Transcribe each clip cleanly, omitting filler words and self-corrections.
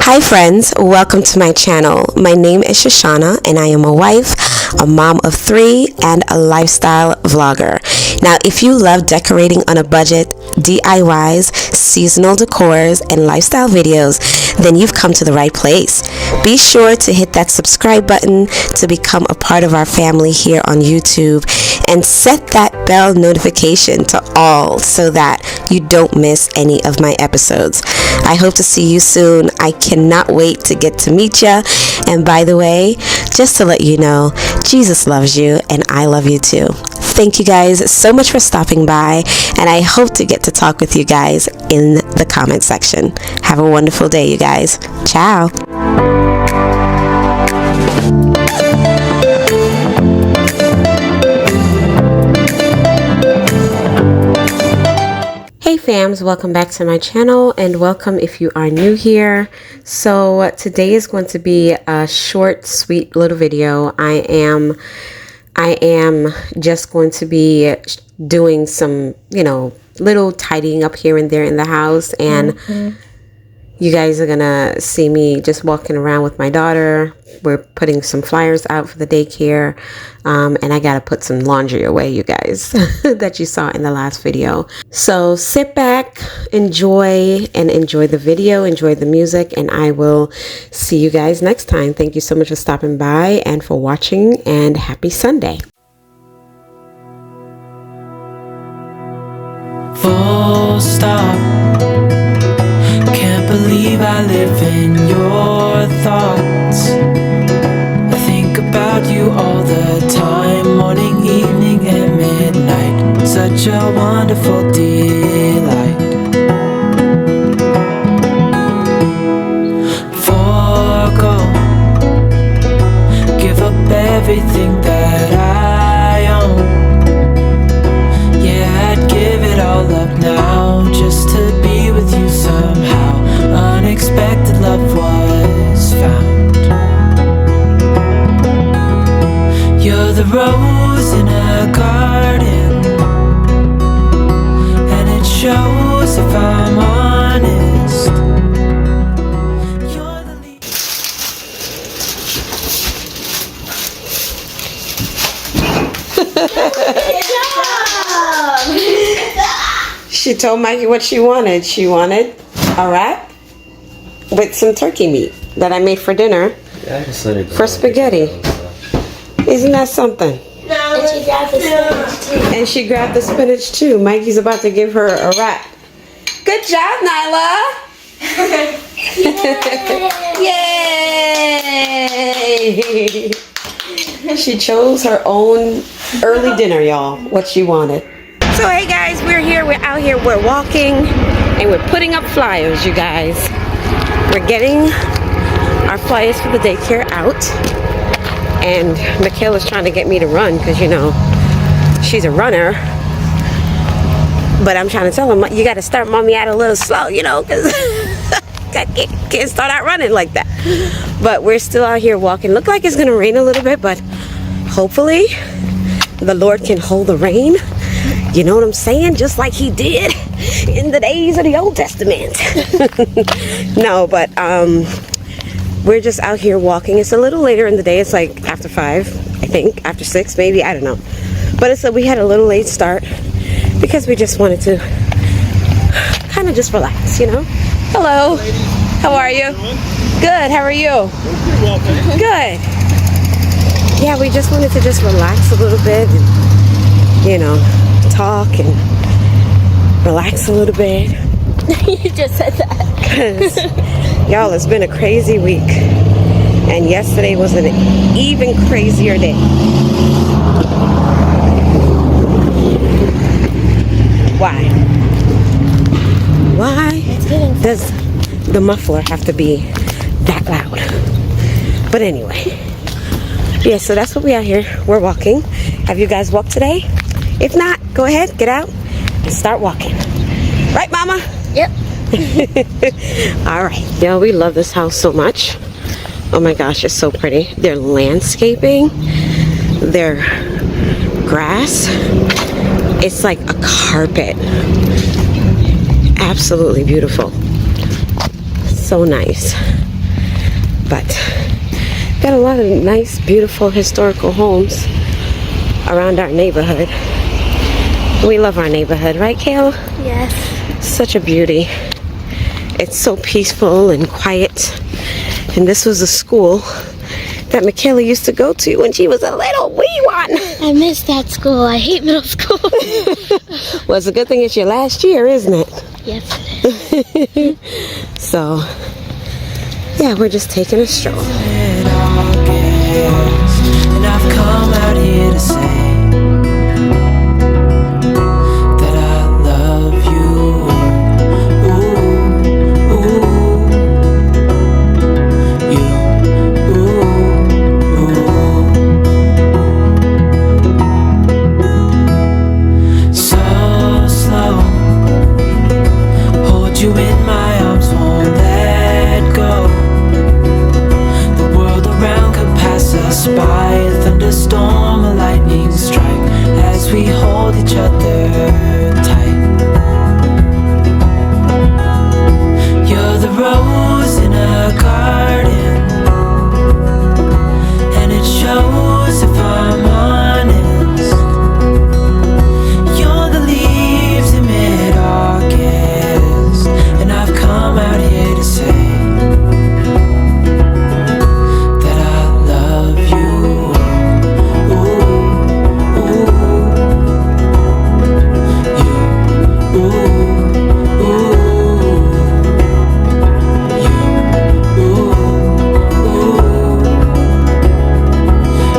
Hi friends, welcome to my channel. My name is Shoshana and I am a wife, a mom of 3, and a lifestyle vlogger. Now if you love decorating on a budget, DIYs, seasonal decors, and lifestyle videos, then you've come to the right place. Be sure to hit that subscribe button to become a part of our family here on YouTube and set that bell notification to all so that you don't miss any of my episodes. I hope to see you soon. I cannot wait to get to meet you. And by the way, just to let you know, Jesus loves you and I love you too. Thank you guys so much for stopping by, and I hope to get to talk with you guys in the comment section. Have a wonderful day, you guys. Ciao. Hey fams, welcome back to my channel, and welcome if you are new here. So today is going to be a short, sweet little video. I am just going to be doing some, little tidying up here and there in the house, and you guys are gonna see me just walking around with my daughter. We're putting some flyers out for the daycare, and I gotta put some laundry away, you guys, that you saw in the last video. So sit back, enjoy the video, enjoy the music, and I will see you guys next time. Thank you so much for stopping by and for watching, and happy Sunday. Full stop. Can't believe I live in your thoughts. I think about you all the time, morning, evening, and midnight. Such a wonderful delight. Forgo, give up everything that I own. Yeah, I'd give it all up now just to be with you somehow. Unexpected love was found. You're the rose in a garden, and it shows if I'm honest. You're the leaf. She told Mikey what she wanted. She wanted a wrap with some turkey meat that I made for dinner for spaghetti. Isn't that something? And she grabbed the spinach too. And she grabbed the spinach too. Mikey's about to give her a wrap. Good job, Nyla. Yay! She chose her own early dinner, y'all. What she wanted. So hey guys, we're out here, we're walking, and we're putting up flyers, you guys. We're getting our flyers for the daycare out, and Michaela's trying to get me to run because she's a runner, but I'm trying to tell her, you got to start mommy out a little slow, because I can't start out running like that. But we're still out here walking. Look like it's gonna rain a little bit, but hopefully the Lord can hold the rain. You know what I'm saying? Just like he did in the days of the Old Testament. No, but we're just out here walking. It's a little later in the day. It's like after 5, I think. After 6, maybe. I don't know. But we had a little late start because we just wanted to kind of just relax, Hello. How are you? Good. How are you? Good. Yeah, we just wanted to just relax a little bit and, talk and relax a little bit. You just said that. Because, y'all, it's been a crazy week. And yesterday was an even crazier day. Why? Why does the muffler have to be that loud? But anyway. Yeah, so that's what we are here. We're walking. Have you guys walked today? If not, go ahead, get out, and start walking. Right, Mama? Yep. All right. Yeah, we love this house so much. Oh my gosh, it's so pretty. Their landscaping, their grass, it's like a carpet. Absolutely beautiful. So nice. But got a lot of nice, beautiful, historical homes around our neighborhood. We love our neighborhood, right, Kayla? Yes. Such a beauty. It's so peaceful and quiet. And this was a school that Michaela used to go to when she was a little wee one. I miss that school. I hate middle school. Well, it's a good thing it's your last year, isn't it? Yes. So, yeah, we're just taking a stroll. In August, and I've come out here to say that I love you. Ooh, ooh, you. Ooh, ooh. So slow, hold you in my arms, won't let go. The world around could pass us by, a thunderstorm, a lightning strike, as we hold each other tight. You're the rose in a garden, and it shows if I'm honest. You're the leaves in mid-August, and I've come out here to say that I love you. Ooh, ooh, you. Ooh, ooh, you. Ooh, ooh,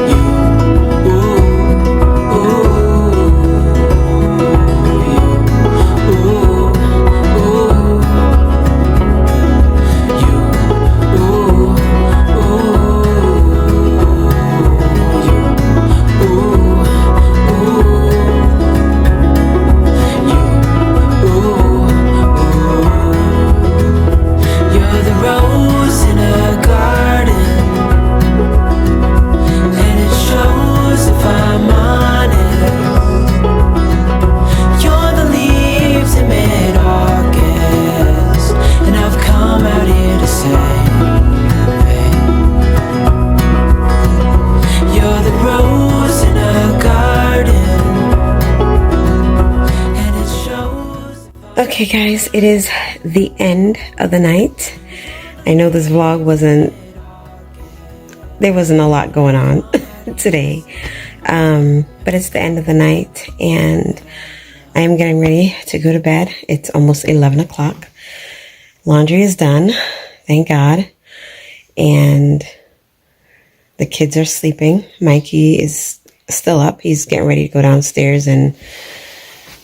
you. You're the rose in a garden, and it shows if I'm honest. You're the leaves in mid-August, and I've come out here to say, you're the rose in a garden, and it shows. Okay, guys, it is the end of the night. I know this vlog there wasn't a lot going on today, but it's the end of the night, and I am getting ready to go to bed. It's almost 11 o'clock. Laundry is done, thank God, and the kids are sleeping. Mikey is still up. He's getting ready to go downstairs and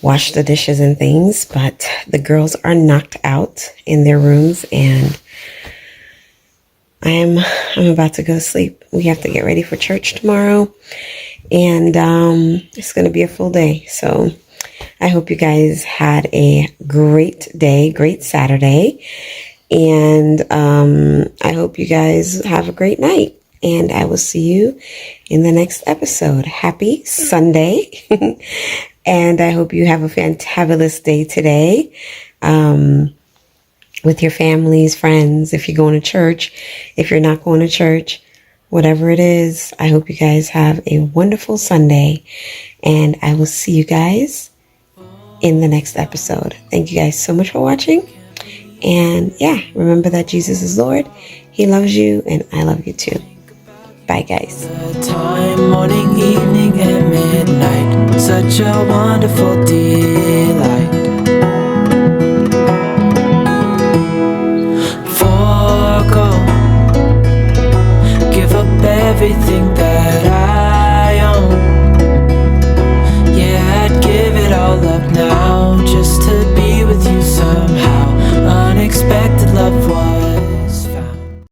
wash the dishes and things, but the girls are knocked out in their rooms, and I'm about to go to sleep. We have to get ready for church tomorrow, and it's going to be a full day. So I hope you guys had a great day, great Saturday, and I hope you guys have a great night, and I will see you in the next episode. Happy Sunday, and I hope you have a fantabulous day today. With your families, friends, if you're going to church, if you're not going to church, whatever it is, I hope you guys have a wonderful Sunday, and I will see you guys in the next episode. Thank you guys so much for watching, and yeah, remember that Jesus is Lord. He loves you, and I love you too. Bye, guys. Time, morning, evening, and midnight, such a wonderful delight. Forgo, give up everything that